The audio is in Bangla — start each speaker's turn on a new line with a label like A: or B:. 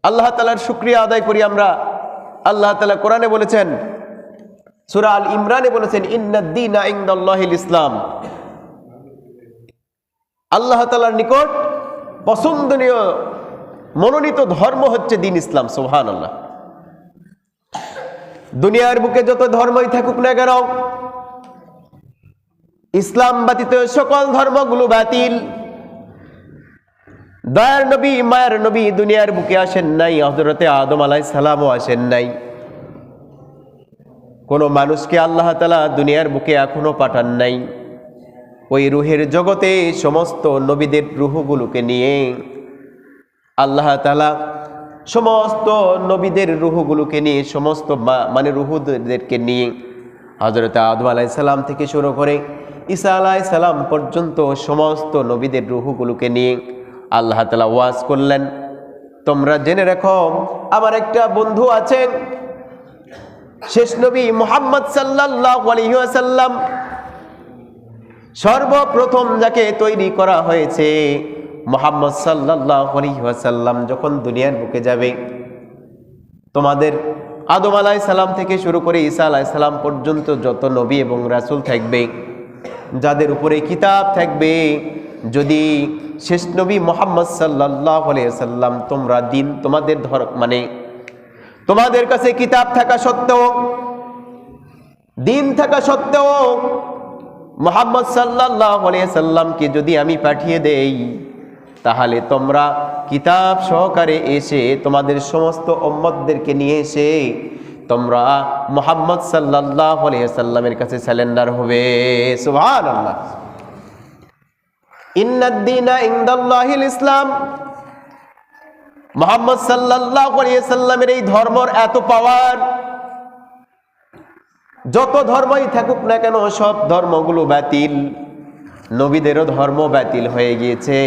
A: আল্লাহ তাআলার শুকরিয়া আদায় করি আমরা। আল্লাহ তাআলা কোরআনে বলেছেন, সূরা আল ইমরানে বলেছেন, ইন্নাদ-দীনা ইনদাল্লাহিল ইসলাম। আল্লাহ তাআলার নিকট পছন্দনীয় মনোনীত ধর্ম হচ্ছে দিন ইসলাম। সুবহানাল্লাহ। দুনিয়ার বুকে যত ধর্মই থাকুক না কেন, ইসলাম ব্যতীত সকল ধর্মগুলো বাতিল। দয়ার নবী মায়ের নবী দুনিয়ার বুকে আসেন নাই, হযরতে আদম আলাইহিস সালামও আসেন নাই। কোন মানুষকে আল্লাহ তাআলা দুনিয়ার বুকে এখনো পাঠান নাই। ওই রূহের জগতে সমস্ত নবীদের রূহগুলোকে নিয়ে আল্লাহ তাআলা সমস্ত নবীদের রূহগুলোকে নিয়ে সমস্ত মানে রূহদেরকে নিয়ে হযরত আদম আলাইহিস সালাম থেকে শুরু করে ঈসা আলাইহিস সালাম পর্যন্ত সমস্ত নবীদের রূহগুলোকে নিয়ে আল্লাহ তাআলা ওয়াজ করলেন, তোমরা জেনে রাখো আমার একটা বন্ধু আছেন, শেষ নবী মুহাম্মদ সাল্লাল্লাহু আলাইহি ওয়াসাল্লাম। সর্বপ্রথম যাকে তৈরি করা হয়েছে মুহাম্মদ সাল্লাল্লাহু আলাইহি ওয়াসাল্লাম যখন দুনিয়ার বুকে যাবে, তোমাদের আদম আলাইহিস সালাম থেকে শুরু করে ঈসা আলাইহিস সালাম পর্যন্ত যত নবী এবং রাসূল থাকবে, যাদের উপরে কিতাব থাকবে, যদি শেষ নবী মুহাম্মদ সাল্লাল্লাহু আলাইহি ওয়াসাল্লাম তোমরা দিন তোমাদের মানে তোমাদের কাছে কিতাব থাকা সত্ত্বেও, দিন থাকা সত্ত্বেও মুহাম্মদ সাল্লাল্লাহু আলাইহি ওয়াসাল্লামকে যদি আমি পাঠিয়ে দেই, তাহলে তোমরা কিতাব সহকারে এসে তোমাদের সমস্ত উম্মতদেরকে নিয়ে এসে তোমরা মুহাম্মদ সাল্লাল্লাহু আলাইহি ওয়াসাল্লামের কাছে সারেন্ডার হবে। সুবহানাল্লাহ। ইন্নাদ-দীনা ইনদাল্লাহিল ইসলাম। মুহাম্মদ সাল্লাল্লাহু আলাইহি ওয়াসাল্লামের এই ধর্মের এত পাওয়ার, যত ধর্মই থাকুক না কেন সব ধর্মগুলো বাতিল। নবীদেরও ধর্ম বাতিল হয়ে গিয়েছে,